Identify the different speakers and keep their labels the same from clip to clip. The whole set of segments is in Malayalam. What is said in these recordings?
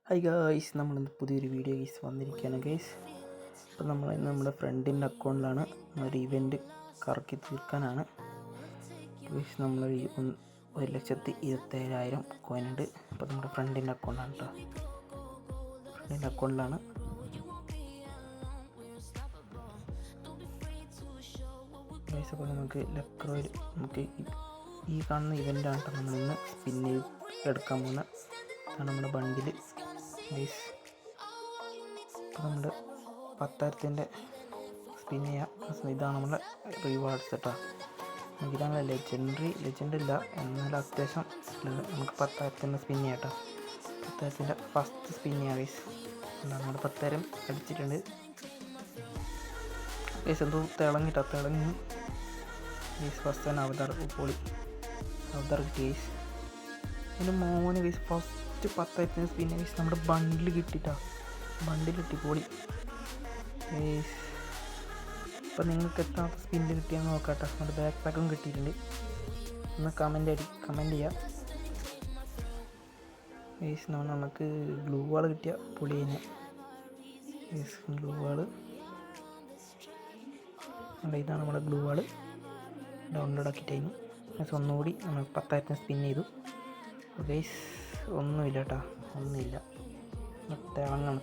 Speaker 1: ഹായ് ഗൈസ്, നമ്മളിന്ന് പുതിയൊരു വീഡിയോ വന്നിരിക്കുകയാണ് ഗൈസ്. അപ്പോൾ നമ്മൾ നമ്മുടെ ഫ്രണ്ടിൻ്റെ അക്കൗണ്ടിലാണ് ഒരു ഇവൻറ്റ് കറക്കി തീർക്കാനാണ് ഗൈസ്. നമ്മളൊരു 1,27,000 കോയിനുണ്ട്. അപ്പോൾ നമ്മുടെ ഫ്രണ്ടിൻ്റെ അക്കൗണ്ടാണ് കേട്ടോ, ഫ്രണ്ടിൻ്റെ അക്കൗണ്ടിലാണ്. ഗൈസ്, അപ്പോൾ നമുക്ക് ലക്രോയിൽ നമുക്ക് ഈ കാണുന്ന ഇവൻ്റാണ് കേട്ടോ നമ്മളിന്ന് സ്പിന്ന് എടുക്കാൻ പോകുന്ന. അതാണ് നമ്മുടെ ബണ്ടിൽ ഗൈസ്. അപ്പോൾ നമ്മൾ 10,000 സ്പിൻ ചെയ്യാം. ഇതാണ് നമ്മുടെ റിവാർഡ്സ് കേട്ടോ. നമുക്കിതാണ് ലെജൻഡ് ഇല്ല, എന്നാലും അത്യാവശ്യം നമുക്ക് 10,000 സ്പിൻ ചെയ്യാം കേട്ടോ. 10,000 ഫസ്റ്റ് സ്പിൻ ചെയ്യാം ഗൈസ്. എന്താണ് നമ്മുടെ 10,000 അടിച്ചിട്ടുണ്ട് ഗൈസ്. എന്തോ തിളങ്ങി ഗൈസ്. ഫസ്റ്റ് തന്നെ അവതാർ ഗൈസ്. അതിൻ്റെ മോന് ഗൈസ് ഫസ്റ്റ് 10,000 സ്പിൻ ഗൈസ് നമ്മുടെ ബണ്ടിൽ കിട്ടി പൊളി ഗൈസ്. ഇപ്പം നിങ്ങൾക്ക് എത്ര സ്പിന്നിൽ കിട്ടിയെന്ന് നോക്കാട്ടോ. നമ്മുടെ ബാക്ക് പാക്കും കിട്ടിയിട്ടുണ്ട്. ഒന്ന് കമൻറ്റ് ചെയ്യാം ഗൈസ്. നമുക്ക് ഗ്ലൂ വാൾ കിട്ടിയ പൊളി തന്നെ ഗൈസ്. ഗ്ലൂ വാള് ഇതാണ് നമ്മുടെ ഗ്ലൂ വാള് ഡൗൺലോഡ് ആക്കിയിട്ടായിരുന്നു ഗൈസ്. ഒന്നുകൂടി നമ്മൾ 10,000 സ്പിൻ ചെയ്തു ഗൈസ്. ഒന്നുമില്ല കേട്ടോ, ഒന്നുമില്ല. തിളങ്ങണം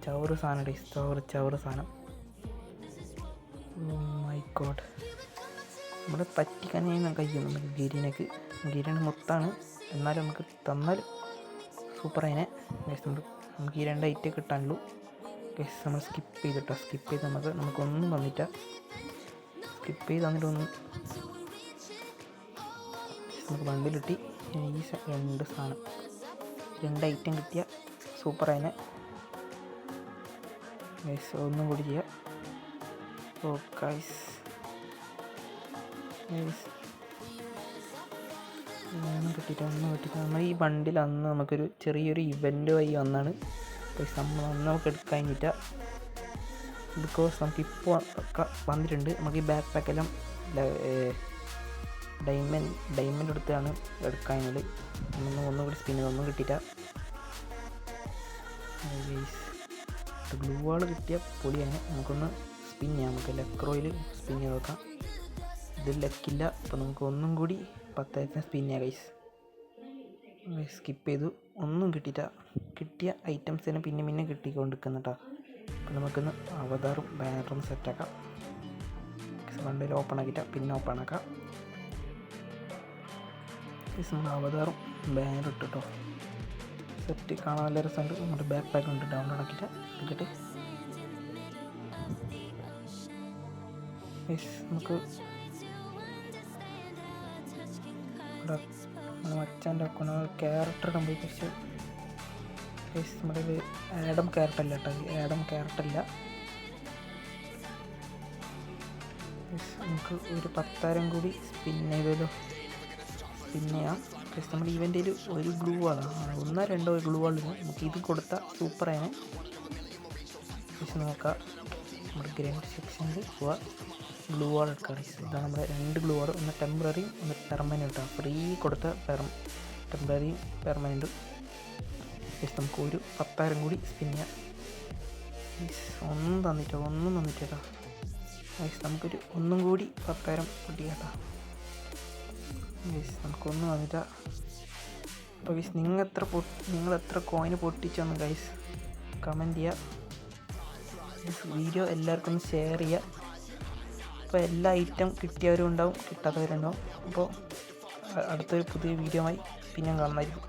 Speaker 1: ചവറ് സാധനം ഗൈസ്. ചവറ് സാധനം. മൈ ഗോഡ്, നമ്മുടെ പറ്റിക്കാനേ കഴിയും നമുക്ക്. ഗിരീനെ മൊത്തമാണ്, എന്നാലും നമുക്ക് തന്നാൽ സൂപ്പർ അതിനെ ഗൈസ്. നമുക്ക് ഈ 2 ഐറ്റം കിട്ടാനുള്ളൂ ഗൈസ്. നമ്മൾ സ്കിപ്പ് ചെയ്ത് നമുക്കൊന്നും തന്നില്ല. സ്കിപ്പ് ചെയ്ത് തന്നിട്ടൊന്നും നമുക്ക് ബണ്ടിൽ കിട്ടി. ഈ 2 ഐറ്റം കിട്ടിയ സൂപ്പർ അതിനെ ഗൈസ്. ഒന്നും കൂടി ചെയ്യാം. ഓ ഗൈസ്, ഒന്നും കിട്ടിയിട്ട് നമ്മൾ ഈ ബണ്ടിൽ അന്ന് നമുക്കൊരു ചെറിയൊരു ഇവൻ്റ് വഴി വന്നാണ് ഗൈസ്. നമുക്ക് എടുക്കാൻ കഴിഞ്ഞിട്ട ബിക്കോസ് നമുക്കിപ്പോൾ വന്നിട്ടുണ്ട്. നമുക്ക് ഈ ബാക്ക് പാക്കെല്ലാം ഡയമണ്ട് എടുത്താണ് എടുക്കാനുള്ളത്. ഒന്നുകൂടി സ്പിൻ ഒന്നും കിട്ടിയില്ല ഗൈസ്. ഗ്ലൂ വാൾ കിട്ടിയ പൊളിയാണ്. നമുക്കൊന്ന് സ്പിൻ ചെയ്യാം. നമുക്ക് ലക്രോയിൽ സ്പിൻ ചെയ്ത് നോക്കാം. ഇതിൽ ലക്കില്ല. അപ്പോൾ നമുക്ക് ഒന്നും കൂടി 10,000 സ്പിൻ ചെയ്യാം ഗൈസ്. സ്കിപ്പ് ചെയ്തു, ഒന്നും കിട്ടിയില്ല. കിട്ടിയ ഐറ്റംസിന് പിന്നെ കിട്ടിക്കൊണ്ടിരിക്കുന്ന കേട്ടോ. അപ്പോൾ നമുക്കൊന്ന് അവതാറും ബാനറും സെറ്റാക്കാം. വണ്ടിയിൽ ഓപ്പൺ ആക്കിയിട്ടാൽ പിന്നെ ഓപ്പൺ ആക്കാം ഗൈസ്. നമ്മൾ അവതാറും ബാനർ ഇട്ടിട്ടോ സെറ്റ് കാണാൻ നല്ല രസമുണ്ട്. നമ്മുടെ ബാക്ക് പാക്ക് ഉണ്ട്, ഡൗൺലോഡ് ആക്കിയിട്ട് എടുക്കട്ടെ ഗൈസ്. നമുക്ക് മച്ചാൻ്റെ അക്കൗണ്ട് ക്യാരക്ടർ കംപ്ലീറ്റ് കുറച്ച് ഗൈസ്. നമ്മുടെ ഇത് ആഡം ക്യാരക്ടറല്ല നമുക്ക് ഒരു 10,000 കൂടി സ്പിൻ ചെയ്യാം ഗൈസ്. നമ്മുടെ ഇവൻ്റിൽ ഒരു ഗ്ലൂ വാളാണ്, 1-2 ഗ്ലൂ വാളിന് നമുക്ക് ഇത് കൊടുത്താൽ സൂപ്പറാണ് ഗൈസ്. നോക്കാം, നമ്മുടെ ഗ്രൗണ്ട് സെക്ഷനിൽ പോവാ. ഗ്ലൂ വാൾ എടുക്കാം ഗൈസ്. ഇതാണ് നമ്മുടെ 2 ഗ്ലൂ വാൾ, ഒന്ന് ടെമ്പററി ഒന്ന് പെർമനൻറ്റ്. ഫ്രീ കൊടുത്ത ടെമ്പററിയും പെർമനൻറ്റും ഗൈസ്. നമുക്ക് ഒരു 10,000 കൂടി സ്പിൻ ചെയ്യാം ഗൈസ്. ഒന്നും തന്നിട്ടാ ഗൈസ്. നമുക്കൊരു ഒന്നും കൂടി 10,000 പൊട്ടിക്കാട്ടാ ഗൈസ്. നമുക്കൊന്നും തന്നിട്ടാ. അപ്പോൾ ഗൈസ് നിങ്ങൾ എത്ര കോയിന് പൊട്ടിച്ചെന്ന് ഗൈസ് കമൻറ്റ് ചെയ്യുക. വീഡിയോ എല്ലാവർക്കും ഒന്ന് ഷെയർ ചെയ്യുക. അപ്പോൾ എല്ലാ ഐറ്റം കിട്ടിയവരും ഉണ്ടാവും, കിട്ടാത്തവരുണ്ടാവും. അപ്പോൾ അടുത്തൊരു പുതിയ വീഡിയോ ആയി പിന്നെ കാണുന്നതായിരിക്കും.